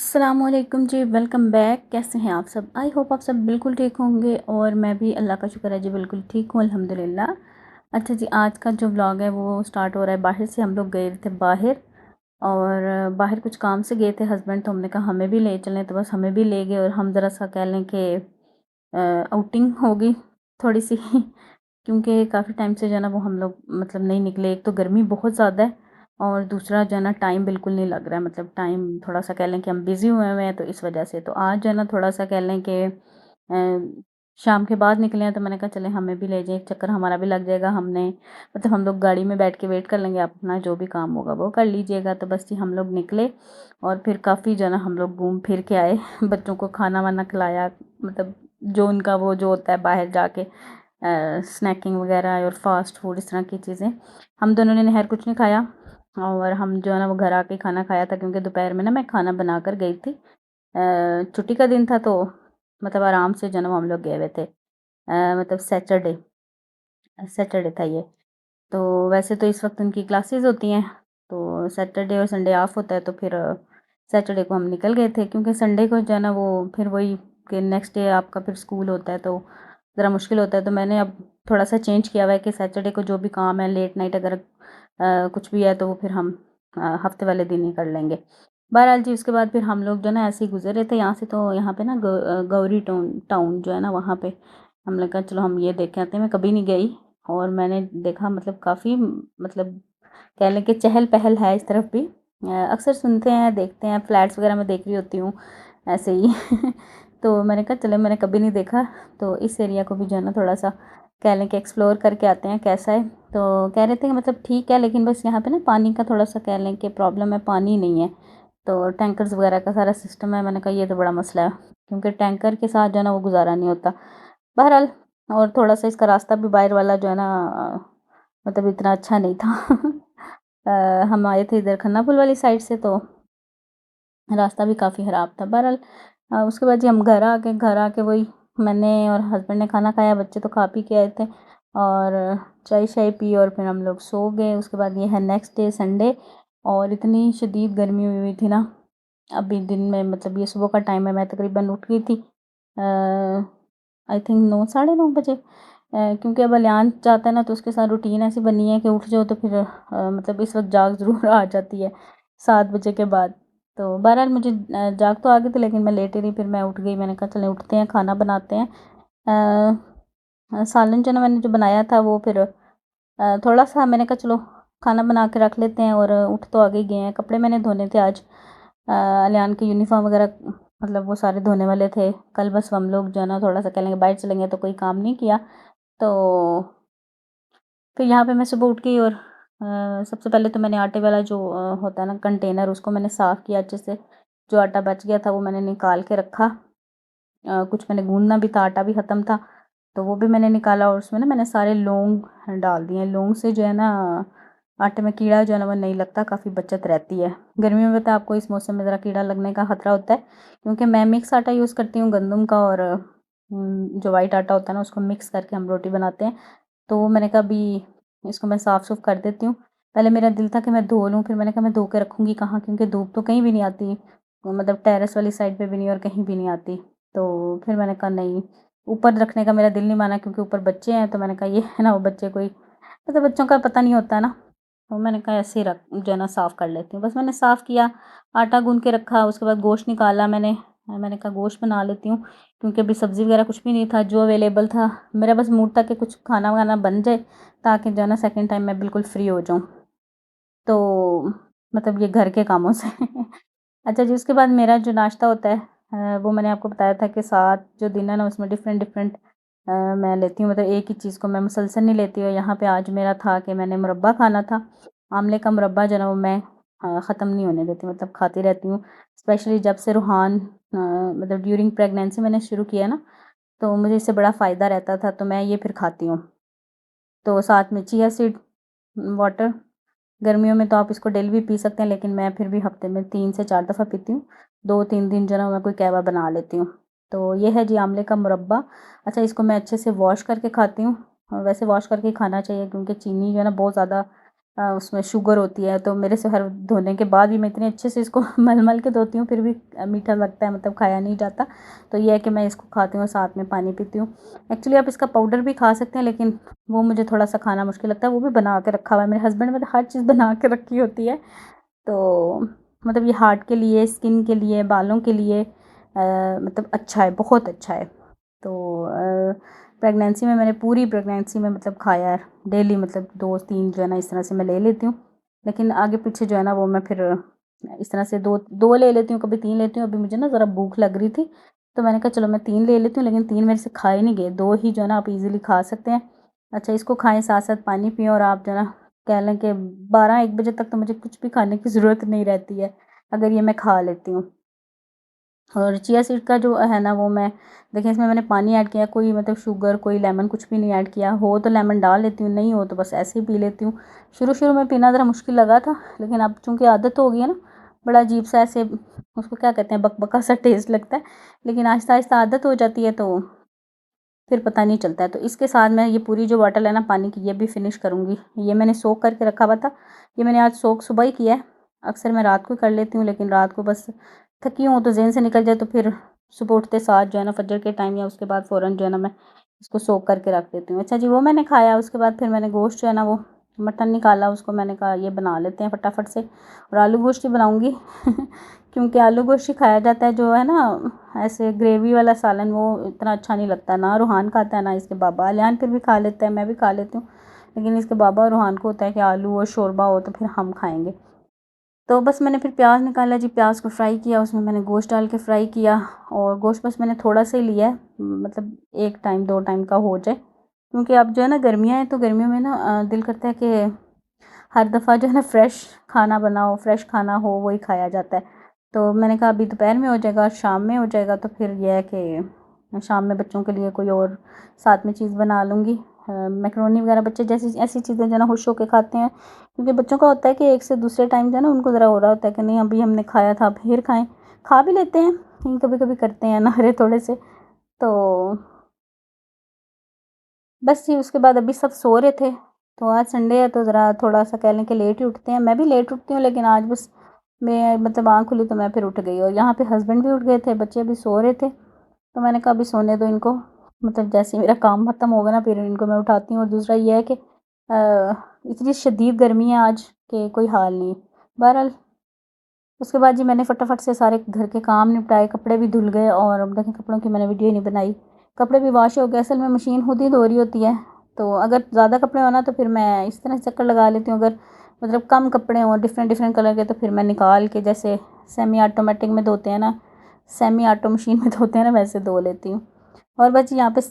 अस्सलामुअलैकुम जी, welcome back. कैसे हैं आप सब? आई होप आप सब बिल्कुल ठीक होंगे और मैं भी अल्लाह का शुक्र है जी बिल्कुल ठीक हूँ, अल्हम्दुलिल्लाह। अच्छा जी, आज का जो व्लॉग है वो स्टार्ट हो रहा है बाहर से। हम लोग गए थे बाहर और बाहर कुछ काम से गए थे हस्बैंड, तो हमने कहा हमें भी ले चलें, तो बस हमें भी ले गए और हम ज़रा सा कह लें कि आउटिंग होगी थोड़ी सी क्योंकि काफ़ी टाइम से जो है ना वो हम लोग मतलब नहीं निकले। एक तो गर्मी बहुत ज़्यादा है और दूसरा जो है ना टाइम बिल्कुल नहीं लग रहा है, मतलब टाइम थोड़ा सा कह लें कि हम बिज़ी हुए हैं, तो इस वजह से। तो आज जो है ना थोड़ा सा कह लें कि शाम के बाद निकले हैं, तो मैंने कहा चले हमें भी ले जाएं, एक चक्कर हमारा भी लग जाएगा। हमने मतलब हम लोग गाड़ी में बैठ के वेट कर लेंगे, अपना जो भी काम होगा वो कर लीजिएगा। तो बस जी हम लोग निकले और फिर काफ़ी जो है ना हम लोग घूम फिर के आए बच्चों को खाना वाना खिलाया, मतलब जो उनका वो जो होता है बाहर जाके स्नैकिंग वगैरह और फास्ट फूड इस तरह की चीज़ें। हम दोनों ने खैर कुछ नहीं खाया और हम जो है ना वो घर आके खाना खाया था, क्योंकि दोपहर में ना मैं खाना बना कर गई थी। छुट्टी का दिन था, तो मतलब आराम से जो है ना वो हम लोग गए हुए थे। मतलब सैटरडे सैटरडे था ये। तो वैसे तो इस वक्त उनकी क्लासेस होती हैं, तो सैटरडे और संडे ऑफ होता है, तो फिर सैटरडे को हम निकल गए थे, क्योंकि संडे को जो है ना वो फिर वही कि नेक्स्ट डे आपका फिर स्कूल होता है, तो ज़रा मुश्किल होता है। तो मैंने अब थोड़ा सा चेंज किया हुआ है कि सैटरडे को जो भी काम है लेट नाइट अगर कुछ भी है तो वो फिर हम हफ्ते वाले दिन ही कर लेंगे। बहरहाल जी उसके बाद फिर हम लोग जो है ना ऐसे ही गुजर रहे थे यहाँ से, तो यहाँ पे ना गौरी टाउन टाउन जो है ना वहाँ पे हमने कहा चलो हम ये देख के आते हैं। मैं कभी नहीं गई और मैंने देखा मतलब काफ़ी मतलब कह लें कि चहल-पहल है इस तरफ भी। अक्सर सुनते हैं, देखते हैं, फ्लैट्स वगैरह में देख रही होती हूँ ऐसे ही तो मैंने कहा चलो मैंने कभी नहीं देखा, तो इस एरिया को भी जो है ना थोड़ा-सा कह लें कि एक्सप्लोर करके आते हैं कैसा है। तो कह रहे थे कि मतलब ठीक है, लेकिन बस यहाँ पे ना पानी का थोड़ा-सा कह लें कि प्रॉब्लम है, पानी नहीं है। तो टैंकर्स वगैरह का सारा सिस्टम है। मैंने कहा ये तो बड़ा मसला है, क्योंकि टैंकर के साथ जो है ना वो गुज़ारा नहीं होता। बहरहाल और थोड़ा-सा इसका रास्ता भी बाहर वाला जो है ना मतलब इतना अच्छा नहीं था हम आए थे इधर खन्ना पुल वाली साइड से, तो रास्ता भी काफ़ी ख़राब था। बहरहाल उसके बाद जी हम घर आके वही मैंने और हस्बैंड ने खाना खाया, बच्चे तो खा पी के आए थे और चाय-शाय पी और फिर हम लोग सो गए। उसके बाद ये है नेक्स्ट डे संडे और इतनी शदीद गर्मी हुई हुई थी ना, अभी दिन में मतलब ये सुबह का टाइम है, मैं तकरीबन उठ गई थी आई थिंक 9 साढ़े 9 बजे। क्योंकि अब अलियान जाता है ना, तो उसके साथ रूटीन ऐसी बनी है कि उठ जाओ तो फिर मतलब इस वक्त जाग ज़रूर आ जाती है 7 बजे के बाद। तो बहरहाल मुझे जाग तो आ गई थी, लेकिन मैं लेटी रही, फिर मैं उठ गई। मैंने कहा चलें उठते हैं, खाना बनाते हैं। सालन जो ना मैंने जो बनाया था वो फिर थोड़ा-सा मैंने कहा चलो खाना बना के रख लेते हैं, और उठ तो आगे ही गए हैं। कपड़े मैंने धोने थे आज, अलियान के यूनिफ़ॉर्म वगैरह मतलब वो सारे धोने वाले थे। कल बस हम लोग जो है ना थोड़ा-सा कह लेंगे बाहर चलेंगे, तो कोई काम नहीं किया। तो फिर यहाँ पे मैं सुबह उठ गई और सबसे पहले तो मैंने आटे वाला जो होता है ना कंटेनर, उसको मैंने साफ़ किया अच्छे से। जो आटा बच गया था वो मैंने निकाल के रखा। कुछ मैंने गूँदना भी था, आटा भी ख़त्म था, तो वो भी मैंने निकाला और उसमें ना मैंने सारे लौंग डाल दिए। लौंग से जो है ना आटे में कीड़ा जो है ना वो नहीं लगता, काफ़ी बचत रहती है। गर्मियों में तो आपको इस मौसम में ज़रा कीड़ा लगने का ख़तरा होता है, क्योंकि मैं मिक्स आटा यूज़ करती हूँ गंदम का, और जो वाइट आटा होता है ना उसको मिक्स करके हम रोटी बनाते हैं। तो मैंने कहा अभी इसको मैं साफ़-सूफ़ कर देती हूँ। पहले मेरा दिल था कि मैं धो लूँ, फिर मैंने कहा मैं धो के रखूँगी कहाँ, क्योंकि धूप तो कहीं भी नहीं आती, मतलब टेरेस वाली साइड पे भी नहीं और कहीं भी नहीं आती। तो फिर मैंने कहा नहीं, ऊपर रखने का मेरा दिल नहीं माना, क्योंकि ऊपर बच्चे हैं, तो मैंने कहा ये है ना वो बच्चे कोई मतलब बच्चों का पता नहीं होता है ना, तो मैंने कहा ऐसे ही रख जो है ना साफ़ कर लेती हूँ। बस मैंने साफ़ किया, आटा गूँध के रखा, उसके बाद गोश्त निकाला मैंने। मैंने कहा गोश्त बना लेती हूँ, क्योंकि अभी सब्ज़ी वगैरह कुछ भी नहीं था, जो अवेलेबल था। मेरा बस मूड था कि कुछ खाना-वाना बन जाए, ताकि जो है ना सेकंड टाइम मैं बिल्कुल फ्री हो जाऊँ। तो मतलब ये घर के कामों से अच्छा जी, उसके बाद मेरा जो नाश्ता होता है वो मैंने आपको बताया था कि 7 जो दिन है ना उसमें डिफ़रेंट-डिफ़रेंट मैं लेती हूँ, मतलब एक ही चीज़ को मैं मुसलसल नहीं लेती। और यहाँ पे आज मेरा था कि मैंने मुरब्बा खाना था। आमले का मुरब्बा जो है ना वो मैं ख़त्म नहीं होने देती, मतलब खाती रहती हूँ। स्पेशली जब से रूहान मतलब ड्यूरिंग प्रेगनेंसी मैंने शुरू किया ना, तो मुझे इससे बड़ा फ़ायदा रहता था, तो मैं ये फिर खाती हूँ। तो साथ में चिया सीड वाटर, गर्मियों में तो आप इसको डेली भी पी सकते हैं, लेकिन मैं फिर भी हफ़्ते में 3 से 4 दफ़ा पीती हूँ। 2-3 दिन जो है ना मैं कोई कहवा बना लेती हूँ। तो ये है जी आमले का मुरब्बा। अच्छा, इसको मैं अच्छे से वॉश करके खाती हूँ। वैसे वॉश करके ही खाना चाहिए, क्योंकि चीनी जो है ना बहुत ज़्यादा उसमें शुगर होती है, तो मेरे से हर धोने के बाद भी मैं इतने अच्छे से इसको मल मल के धोती हूँ, फिर भी मीठा लगता है, मतलब खाया नहीं जाता। तो ये है कि मैं इसको खाती हूँ और साथ में पानी पीती हूँ। एक्चुअली आप इसका पाउडर भी खा सकते हैं, लेकिन वो मुझे थोड़ा सा खाना मुश्किल लगता है। वो भी बना के रखा हुआ है मेरे हस्बैंड, मतलब हर चीज़ बना के रखी होती है। तो मतलब ये हार्ट के लिए, स्किन के लिए, बालों के लिए मतलब अच्छा है, बहुत अच्छा है। तो प्रेगनेंसी में मैंने पूरी प्रेगनेंसी में मतलब खाया है डेली, मतलब 2-3 जो है ना इस तरह से मैं ले लेती हूँ। लेकिन आगे पीछे जो है ना वो मैं फिर इस तरह से 2 ले लेती हूँ, कभी 3 लेती हूँ। अभी मुझे ना ज़रा भूख लग रही थी, तो मैंने कहा चलो मैं 3 ले लेती हूँ, लेकिन 3 मेरे से खाए नहीं गए, 2 ही जो है ना आप ईज़िली खा सकते हैं। अच्छा, इसको खाएँ, साथ-साथ पानी पिएँ, और आप जो है ना कह लें कि 12-1 बजे तक तो मुझे कुछ भी खाने की ज़रूरत नहीं रहती है, अगर ये मैं खा लेती हूँ। और चिया सीड का जो है ना वो मैं देखिए इसमें मैंने पानी ऐड किया, कोई मतलब शुगर, कोई लेमन कुछ भी नहीं ऐड किया। हो तो लेमन डाल लेती हूँ, नहीं हो तो बस ऐसे ही पी लेती हूँ। शुरू-शुरू में पीना ज़रा मुश्किल लगा था, लेकिन अब चूँकि आदत हो गई है ना, बड़ा अजीब-सा ऐसे उसको क्या कहते हैं, बकबका सा टेस्ट लगता है। लेकिन आहिस्ता-आहिस्ता आदत हो जाती है, तो फिर पता नहीं चलता है। तो इसके साथ मैं ये पूरी जो बॉटल है ना पानी की, ये भी फ़िनिश करूँगी। ये मैंने सोक करके रखा हुआ था, ये मैंने आज सोक सुबह ही किया है। अक्सर मैं रात को ही कर लेती हूँ, लेकिन रात को बस थकी हूँ तो ज़हन से निकल जाए, तो फिर सुबह उठते साथ जो है ना फजर के टाइम या उसके बाद फ़ौरन जो है ना मैं इसको सोक करके रख देती हूँ। अच्छा जी, वो मैंने खाया। उसके बाद फिर मैंने गोश्त जो है ना वो मटन निकाला, उसको मैंने कहा ये बना लेते हैं फटाफट से, और आलू गोश्त ही बनाऊँगी क्योंकि आलू गोश्त ही खाया जाता है, जो है ना ऐसे ग्रेवी वाला सालन वो इतना अच्छा नहीं लगता। ना रूहान खाता है ना इसके बाबा, अलियान फिर भी खा लेता है, मैं भी खा लेती हूँ, लेकिन इसके बाबा और रूहान को होता है कि आलू और शोरबा हो तो फिर हम खाएँगे। तो बस मैंने फिर प्याज निकाला जी, प्याज को फ्राई किया, उसमें मैंने गोश्त डाल के फ्राई किया, और गोश्त बस मैंने थोड़ा सा ही लिया है, मतलब 1 टाइम 2 टाइम का हो जाए, क्योंकि अब जो है ना गर्मियाँ हैं, तो गर्मियों में ना दिल करता है कि हर दफ़ा जो है ना फ्रेश खाना बनाओ, फ्रेश खाना हो वही खाया जाता है। तो मैंने कहा अभी दोपहर में हो जाएगा, शाम में हो जाएगा, तो फिर ये है कि शाम में बच्चों के लिए कोई और साथ में चीज़ बना लूँगी। मैकरोनी वगैरह बच्चे जैसी ऐसी चीज़ें जो है ना खुश होके खाते हैं, क्योंकि बच्चों का होता है कि एक से दूसरे टाइम जो है ना उनको ज़रा हो रहा होता है कि नहीं अभी हमने खाया था, अब फिर खाएँ। खा भी लेते हैं, लेकिन कभी-कभी करते हैं नखरे थोड़े से। तो बस जी, उसके बाद अभी सब सो रहे थे, तो आज संडे है तो ज़रा थोड़ा-सा कह लें कि लेट ही उठते हैं। मैं भी लेट उठती हूँ, लेकिन आज बस मैं मतलब आँख खुली तो मैं फिर उठ गई, और यहाँ पे हस्बैंड भी उठ गए थे, बच्चे अभी सो रहे थे। तो मैंने कहा अभी सोने दो इनको, मतलब जैसे ही मेरा काम ख़त्म होगा ना फिर इनको मैं उठाती हूँ। और दूसरा ये है कि इतनी शदीद गर्मी है आज कि कोई हाल नहीं। बहरहाल उसके बाद जी मैंने फटाफट से सारे घर के काम निपटाए, कपड़े भी धुल गए, और अब देखें कपड़ों की मैंने वीडियो ही नहीं बनाई। कपड़े भी वॉश हो गए, असल में मशीन खुद ही धो रही होती है, तो अगर ज़्यादा कपड़े हो ना तो फिर मैं इस तरह से चक्कर लगा लेती हूँ। अगर मतलब कम कपड़े हों डिफ़रेंट डिफ़रेंट कलर के, तो फिर मैं निकाल के जैसे सेमी ऑटोमेटिक में धोते हैं ना, सेमी ऑटो मशीन में धोते हैं ना, वैसे धो लेती हूँ। और बस यहाँ पे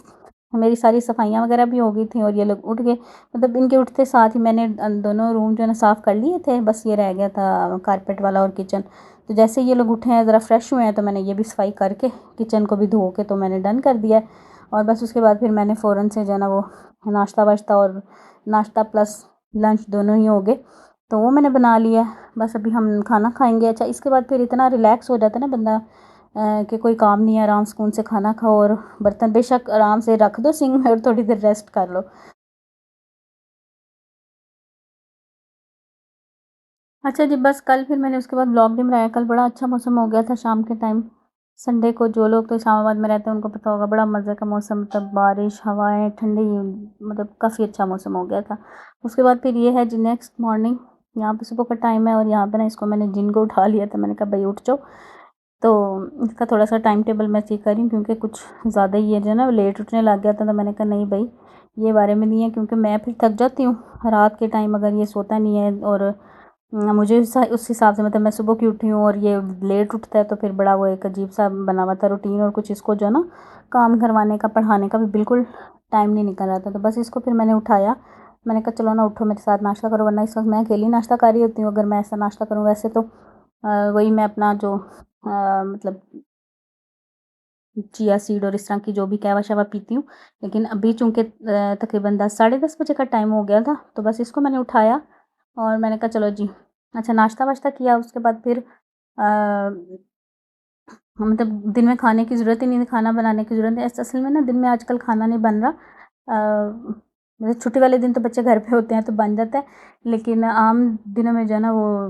मेरी सारी सफाइयाँ वगैरह भी हो गई थी, और ये लोग उठ गए, मतलब इनके उठते साथ ही मैंने दोनों रूम जो है ना साफ़ कर लिए थे, बस ये रह गया था कारपेट वाला और किचन। तो जैसे ये लोग उठे हैं, ज़रा फ्रेश हुए हैं, तो मैंने ये भी सफाई करके किचन को भी धो के तो मैंने डन कर दिया है। और बस उसके बाद फिर मैंने फ़ौरन से जो है ना वो नाश्ता वाश्ता, और नाश्ता प्लस लंच दोनों ही हो गए, तो वो मैंने बना लिया है। बस अभी हम खाना खाएँगे। अच्छा, इसके बाद फिर इतना रिलैक्स हो जाता है ना बंदा कि कोई काम नहीं है, आराम सुकून से खाना खाओ, और बर्तन बेशक आराम से रख दो सिंक में और थोड़ी देर रेस्ट कर लो। अच्छा जी, बस कल फिर मैंने उसके बाद व्लॉग नहीं बनाया। कल बड़ा अच्छा मौसम हो गया था शाम के टाइम। संडे को जो लोग तो इस्लामाबाद में रहते हैं उनको पता होगा, बड़ा मज़े का मौसम, मतलब बारिश, हवाएँ, ठंडी, मतलब काफ़ी अच्छा मौसम हो गया था। उसके बाद फिर ये है जी नेक्स्ट मॉर्निंग, यहाँ पे सुबह का टाइम है, और यहाँ पे ना इसको मैंने जिन को उठा लिया था, मैंने कहा भई उठ जाओ। तो इसका थोड़ा-सा टाइम टेबल मैं चेक कर रही हूँ, क्योंकि कुछ ज़्यादा ही ये जो है ना लेट उठने लग गया था, तो मैंने कहा नहीं भई, ये बारे में नहीं है, क्योंकि मैं फिर थक जाती हूँ। रात के टाइम अगर ये सोता नहीं है, और मुझे उस हिसाब से, मतलब मैं सुबह की उठी हूँ और ये लेट उठता है, तो फिर बड़ा वो एक अजीब-सा बना हुआ था रूटीन, और कुछ इसको जो है ना काम करवाने का, पढ़ाने का भी बिल्कुल टाइम नहीं निकल रहा था। तो बस इसको फिर मैंने उठाया, मैंने कहा चलो ना उठो मेरे साथ नाश्ता करो, वरना इस वक़्त मैं अकेली नाश्ता कर रही होती हूँ। अगर मैं ऐसा नाश्ता करूँ, वैसे तो वही मैं अपना जो मतलब चिया सीड और इस तरह की जो भी कहवा-शहवा पीती हूँ। लेकिन अभी चूँकि तकरीबन 10 साढ़े 10 बजे का टाइम हो गया था, तो बस इसको मैंने उठाया, और मैंने कहा चलो जी। अच्छा, नाश्ता-वाश्ता किया, उसके बाद फिर मतलब दिन में खाने की ज़रूरत ही नहीं थी, खाना बनाने की ज़रूरत नहीं। असल में ना दिन में आजकल खाना नहीं बन रहा। जैसे छुट्टी वाले दिन तो बच्चे घर पे होते हैं तो बन जाता है, लेकिन आम दिनों में जो है ना वो,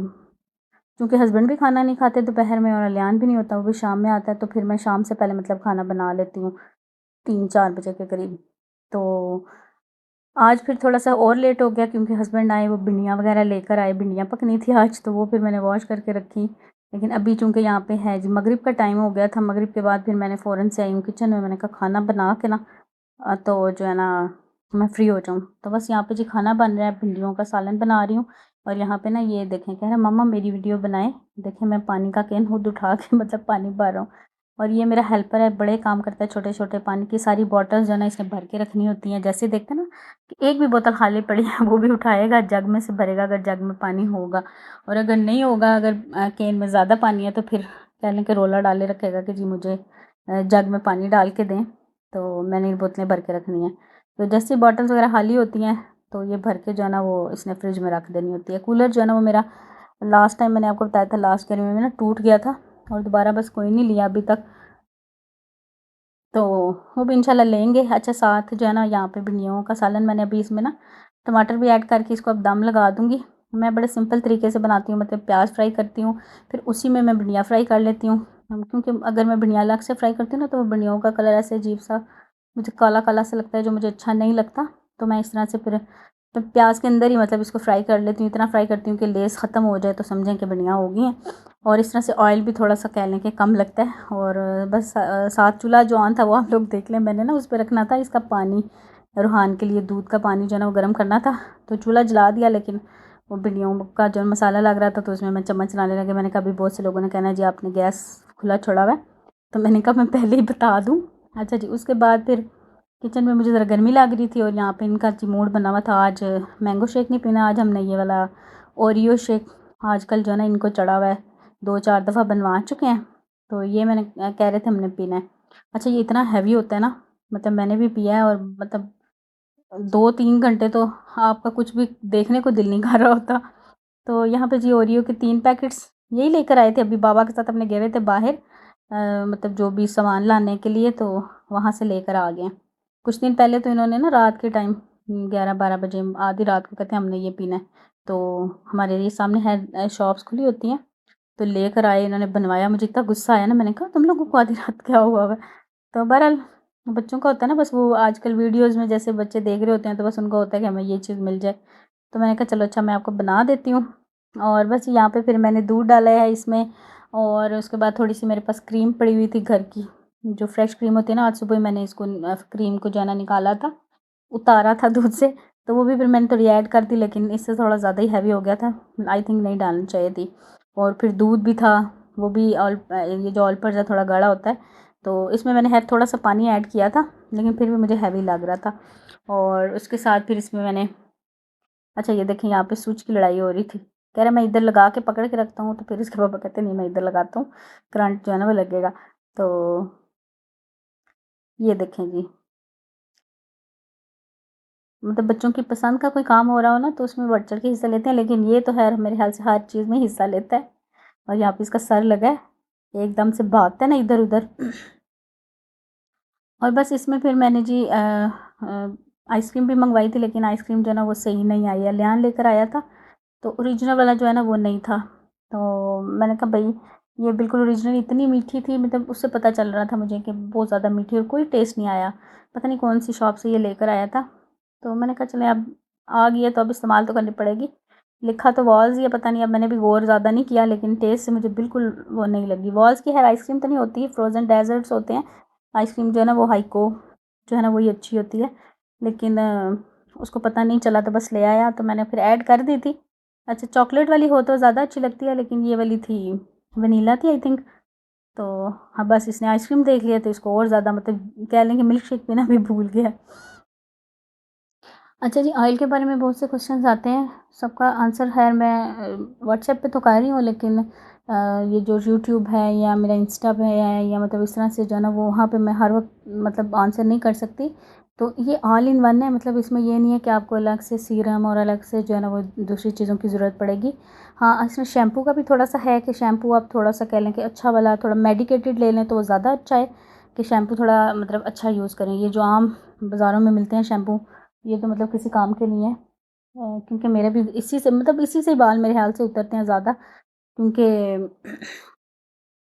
क्योंकि हस्बैंड भी खाना नहीं खाते दोपहर में और अलियान भी नहीं होता, वो भी शाम में आता है, तो फिर मैं शाम से पहले मतलब खाना बना लेती हूँ 3-4 बजे के करीब। तो आज फिर थोड़ा-सा और लेट हो गया क्योंकि हस्बैंड आए, वो भिंडियाँ वग़ैरह लेकर आए, भिंडियाँ पकनी थी आज, तो वो फिर मैंने वॉश करके रखी। लेकिन अभी चूँकि यहाँ पे है जी मगरिब का टाइम हो गया था, मगरिब के बाद फिर मैंने फ़ौरन से आई हूँ किचन में, मैंने कहा खाना बना के ना तो जो है ना मैं फ्री हो जाऊँ। तो बस यहाँ पे जी खाना बन रहा है, भिंडियों का सालन बना रही हूँ और यहाँ पे ना ये देखें, कह रहा है मम्मा मेरी वीडियो बनाएँ। देखें मैं पानी का कैन खुद उठा के मतलब पानी भर रहा हूँ और ये मेरा हेल्पर है, बड़े काम करता है, छोटे-छोटे पानी की सारी बॉटल्स जो है ना इसने भर के रखनी होती हैं। जैसे देखते हैं ना कि एक भी बोतल खाली पड़ी है वो भी उठाएगा, जग में से भरेगा अगर जग में पानी होगा, और अगर नहीं होगा, अगर कैन में ज़्यादा पानी है तो फिर कह लें कि रोला डाले रखेगा कि जी मुझे जग में पानी डाल के दें, तो मैंने ये बोतलें भर के रखनी है। तो जैसे बॉटल्स वगैरह खाली होती हैं तो ये भर के जो है ना वो इसने फ्रिज में रख देनी होती है। कूलर जो है ना वो मेरा लास्ट टाइम मैंने आपको बताया था लास्ट गर्मी में ना टूट गया था और दोबारा बस कोई नहीं लिया अभी तक, तो वो भी इंशाल्लाह लेंगे। अच्छा साथ जो है ना यहाँ पे भिंडियों का सालन मैंने अभी इसमें ना टमाटर भी ऐड करके इसको अब दम लगा दूँगी। मैं बड़े सिंपल तरीके से बनाती हूँ, मतलब प्याज फ्राई करती हूँ, फिर उसी में मैं भिंडियाँ फ्राई कर लेती हूँ। क्योंकि अगर मैं भिंडियाँ अलग से फ्राई करती हूँ ना तो वो भिंडियों का कलर ऐसे अजीब-सा मुझे काला-काला सा लगता है, जो मुझे अच्छा नहीं लगता। तो मैं इस तरह से फिर तो प्याज के अंदर ही मतलब इसको फ्राई कर लेती हूँ, इतना फ्राई करती हूँ कि लेस ख़त्म हो जाए तो समझें कि भिंडियाँ हो गई हैं। और इस तरह से ऑयल भी थोड़ा-सा कह लें कि कम लगता है। और बस साथ चूल्हा जो ऑन था वो आप लोग देख लें, मैंने ना उस पे रखना था इसका पानी, रूहान के लिए दूध का पानी जो है ना वो गर्म करना था, तो चूल्हा जला दिया। लेकिन वो भिंडियों का जो मसाला लग रहा था तो उसमें मैं चम्मच चलाने लगी। मैंने कहा अभी बहुत से लोगों ने कहना जी आपने गैस खुला छोड़ा हुआ है, तो मैंने कहा मैं पहले ही बता दूँ। अच्छा जी, उसके बाद फिर किचन में मुझे ज़रा गर्मी लग रही थी और यहाँ पे इनका जी मूड बना हुआ था आज मैंगो शेक नहीं पीना, आज हमने ये वाला ओरियो शेक आजकल जो है ना इनको चढ़ा हुआ है, 2-4 दफ़ा बनवा चुके हैं, तो ये मैंने कह रहे थे हमने पीना है। अच्छा ये इतना हैवी होता है ना, मतलब मैंने भी पिया है और मतलब 2-3 घंटे तो आपका कुछ भी देखने को दिल नहीं कर रहा होता। तो यहाँ पे जी ओरियो के 3 पैकेट्स यही लेकर आए थे, अभी बाबा के साथ अपने गए हुए थे बाहर मतलब जो भी सामान लाने के लिए, तो वहाँ से लेकर आ गए हैं। कुछ दिन पहले तो इन्होंने ना रात के टाइम 11-12 बजे आधी रात को कहते हैं हमने ये पीना है, तो हमारे ये सामने है शॉप्स खुली होती हैं, तो लेकर आए इन्होंने बनवाया। मुझे इतना गुस्सा आया ना, मैंने कहा तुम लोगों को आधी रात क्या हुआ हुआ है। तो बहरहाल बच्चों का होता है ना, बस वो आजकल वीडियोज़ में जैसे बच्चे देख रहे होते हैं तो बस उनको होता है कि हमें ये चीज़ मिल जाए, तो मैंने कहा चलो अच्छा मैं आपको बना देती हूँ। और बस यहाँ पे फिर मैंने दूध डाला है इसमें और उसके बाद थोड़ी-सी मेरे पास क्रीम पड़ी हुई थी घर की, जो फ्रेश क्रीम होती है ना, आज सुबह ही मैंने इसको क्रीम को जो है ना निकाला था, उतारा था दूध से, तो वो भी फिर मैंने थोड़ी ऐड कर दी, लेकिन इससे थोड़ा ज़्यादा ही हैवी हो गया था, आई थिंक नहीं डालनी चाहिए थी। और फिर दूध भी था, वो भी ये जो ऑल पर थोड़ा गाढ़ा होता है, तो इसमें मैंने थोड़ा-सा पानी ऐड किया था, लेकिन फिर भी मुझे हैवी लग रहा था। और उसके साथ फिर इसमें मैंने अच्छा ये देखें यहाँ पे स्विच की लड़ाई हो रही थी। कह रहा मैं इधर लगा के पकड़ के रखता हूँ, तो फिर इसके पापा कहते नहीं मैं इधर लगाता हूँ, करंट जो है ना वो लगेगा। तो ये देखें जी, मतलब बच्चों की पसंद का कोई काम हो रहा हो ना तो उसमें बढ़ चढ़ के हिस्सा लेते हैं, लेकिन ये तो खैर मेरे ख़्याल से हर चीज़ में हिस्सा लेता है। और यहाँ पे इसका सर लगा है, एकदम से भागता है ना इधर-उधर। और बस इसमें फिर मैंने जी आइसक्रीम भी मँगवाई थी, लेकिन आइसक्रीम जो है ना वो सही नहीं आई है। लियान लेकर आया था, तो ओरिजिनल वाला जो है ना वो नहीं था। तो मैंने कहा भई ये बिल्कुल ओरिजिनल इतनी मीठी थी, मतलब उससे पता चल रहा था मुझे कि बहुत ज़्यादा मीठी और कोई टेस्ट नहीं आया। पता नहीं कौन-सी शॉप से ये लेकर आया था। तो मैंने कहा चलें अब आ गई है तो अब इस्तेमाल तो करनी पड़ेगी। लिखा तो वॉल्स ही है, पता नहीं अब मैंने भी गौर ज़्यादा नहीं किया, लेकिन टेस्ट से मुझे बिल्कुल वो नहीं लगी। वॉल्स की खैर आइसक्रीम तो नहीं होती, फ्रोज़न डेज़र्ट्स होते हैं। आइसक्रीम जो है ना वो हाइको जो है ना वही अच्छी होती है, लेकिन उसको पता नहीं चला तो बस ले आया, तो मैंने फिर ऐड कर दी थी। अच्छा चॉकलेट वाली हो तो ज़्यादा अच्छी लगती है, लेकिन ये वाली थी वनीला थी आई थिंक। तो हाँ बस इसने आइसक्रीम देख लिया तो इसको और ज़्यादा मतलब कह लें कि मिल्क शेक पीना भी भूल गया। अच्छा जी, ऑयल के बारे में बहुत से क्वेश्चंस आते हैं, सबका आंसर ख़ैर मैं व्हाट्सएप पे तो कर रही हूँ, लेकिन ये जो यूट्यूब है या मेरा इंस्टा पे है या मतलब इस तरह से जो है ना वो वहाँ पे मैं हर वक्त मतलब आंसर नहीं कर सकती। तो ये ऑल इन वन है, मतलब इसमें ये नहीं है कि आपको अलग से सीरम और अलग से जो है ना वो दूसरी चीज़ों की ज़रूरत पड़ेगी। हाँ, इसमें शैम्पू का भी थोड़ा-सा है कि शैम्पू आप थोड़ा-सा कह लें कि अच्छा वाला थोड़ा मेडिकेटेड ले लें तो वो ज़्यादा अच्छा है कि शैम्पू थोड़ा मतलब अच्छा यूज़ करें। ये जो आम बाज़ारों में मिलते हैं शैम्पू ये तो मतलब किसी काम के नहीं है, क्योंकि मेरे भी इसी से मतलब इसी से बाल मेरे ख़्याल से उतरते हैं ज़्यादा, क्योंकि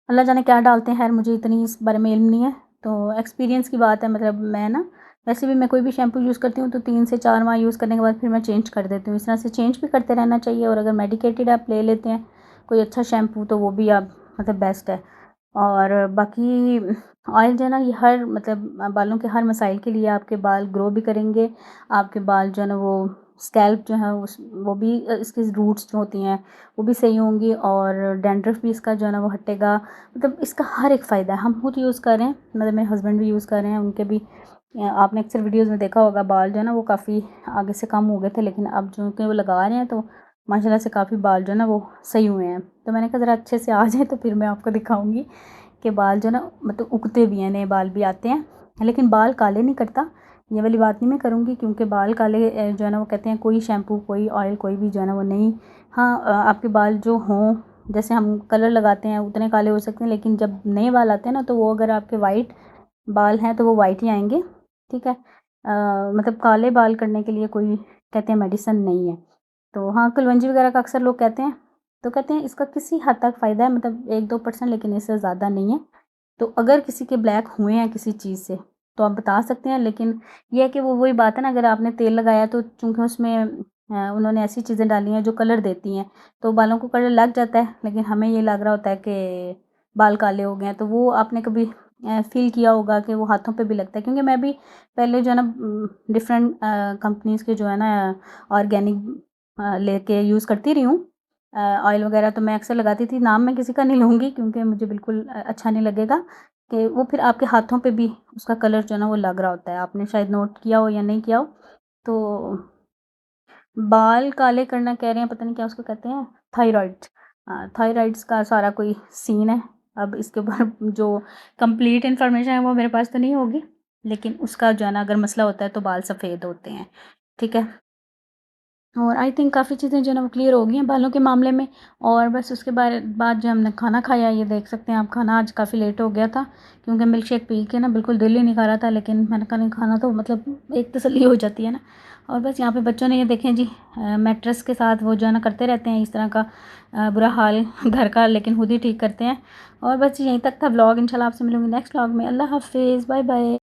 अल्लाह जाने क्या डालते हैं, ख़ैर मुझे इतनी इस बारे में इल्म नहीं है। तो एक्सपीरियंस की बात है, मतलब मैं ना वैसे भी मैं कोई भी शैम्पू यूज़ करती हूँ तो 3 से 4 माह यूज़ करने के बाद फिर मैं चेंज कर देती हूँ। इस तरह से चेंज भी करते रहना चाहिए, और अगर मेडिकेटेड आप ले लेते हैं कोई अच्छा शैम्पू तो वो भी आप मतलब बेस्ट है। और बाकी ऑयल जो है ना, ये हर मतलब बालों के हर मसाइल के लिए, आपके बाल ग्रो भी करेंगे, आपके बाल जो है ना वो स्कैल्प जो है उस वो भी इसकी रूट्स जो होती हैं वो भी सही होंगी, और डैंड्रफ भी इसका जो है ना वो हटेगा। मतलब इसका हर एक फ़ायदा है, हम खुद यूज़ कर रहे हैं, मतलब मेरे हस्बैंड भी यूज़ कर रहे हैं, उनके भी आपने अक्सर वीडियोज़ में देखा होगा, बाल जो है ना वो काफ़ी आगे से कम हो गए थे, लेकिन अब जो कि वो लगा रहे हैं तो माशाल्लाह से काफ़ी बाल जो है ना वो सही हुए हैं। तो मैंने कहा ज़रा अच्छे से आ जाए तो फिर मैं आपको दिखाऊँगी कि बाल जो है ना मतलब उगते भी हैं, नए बाल भी आते हैं, लेकिन बाल काले नहीं करता। ये वाली बात नहीं मैं करूँगी, क्योंकि बाल काले जो है ना वो कहते हैं कोई शैम्पू, कोई ऑयल, कोई भी जो है ना वो नहीं। हाँ, आपके बाल जो हों, जैसे हम कलर लगाते हैं उतने काले हो सकते हैं, लेकिन जब नए बाल आते हैं ना तो वो अगर आपके वाइट बाल हैं तो वो वाइट ही आएँगे, ठीक है? मतलब काले बाल करने के लिए कोई कहते हैं मेडिसिन नहीं है। तो हाँ, कलवंजी वगैरह का अक्सर लोग कहते हैं, तो कहते हैं इसका किसी हद तक फ़ायदा है, मतलब 1-2% लेकिन इससे ज़्यादा नहीं है। तो अगर किसी के ब्लैक हुए हैं किसी चीज़ से, तो आप बता सकते हैं, लेकिन ये है कि वो वही बात है ना, अगर आपने तेल लगाया तो चूँकि उसमें उन्होंने ऐसी चीज़ें डाली हैं जो कलर देती हैं, तो बालों को कलर लग जाता है, लेकिन हमें ये लग रहा होता है कि बाल काले हो गए हैं। तो वो आपने कभी फ़ील किया होगा कि वो हाथों पे भी लगता है, क्योंकि मैं भी पहले जो है ना डिफ़रेंट कंपनीज़ के जो है ना ऑर्गेनिक लेके यूज़ करती रही हूँ। ऑयल वगैरह तो मैं अक्सर लगाती थी, नाम मैं किसी का नहीं लूँगी क्योंकि मुझे बिल्कुल अच्छा नहीं लगेगा कि वो फिर आपके हाथों पे भी उसका कलर जो है ना वो लग रहा होता है। आपने शायद नोट किया हो या नहीं किया हो। तो बाल काले करना कह रहे हैं, पता नहीं क्या उसको कहते हैं, थायरॉइड। थायरॉइड्स का सारा कोई सीन है। अब इसके ऊपर जो कंप्लीट इन्फॉर्मेशन है वो मेरे पास तो नहीं होगी, लेकिन उसका जो है ना अगर मसला होता है तो बाल सफ़ेद होते हैं, ठीक है? और आई थिंक काफ़ी चीज़ें जो है ना वो क्लियर हो गई हैं बालों के मामले में। और बस उसके बाद जो हमने खाना खाया, ये देख सकते हैं आप, खाना आज काफ़ी लेट हो गया था, क्योंकि मिल्क शेक पी के ना बिल्कुल दिल ही नहीं कर रहा था, लेकिन मैंने कहा नहीं, खाना तो मतलब एक तसल्ली हो जाती है ना। और बस यहाँ पे बच्चों ने ये देखें जी, मैट्रेस के साथ वो जो है ना करते रहते हैं इस तरह का बुरा हाल घर का, लेकिन खुद ही ठीक करते हैं। और बस यहीं तक था व्लॉग। इंशाल्लाह आपसे मिलूँगी नेक्स्ट व्लॉग में। अल्लाह हाफ़िज़, बाय बाय।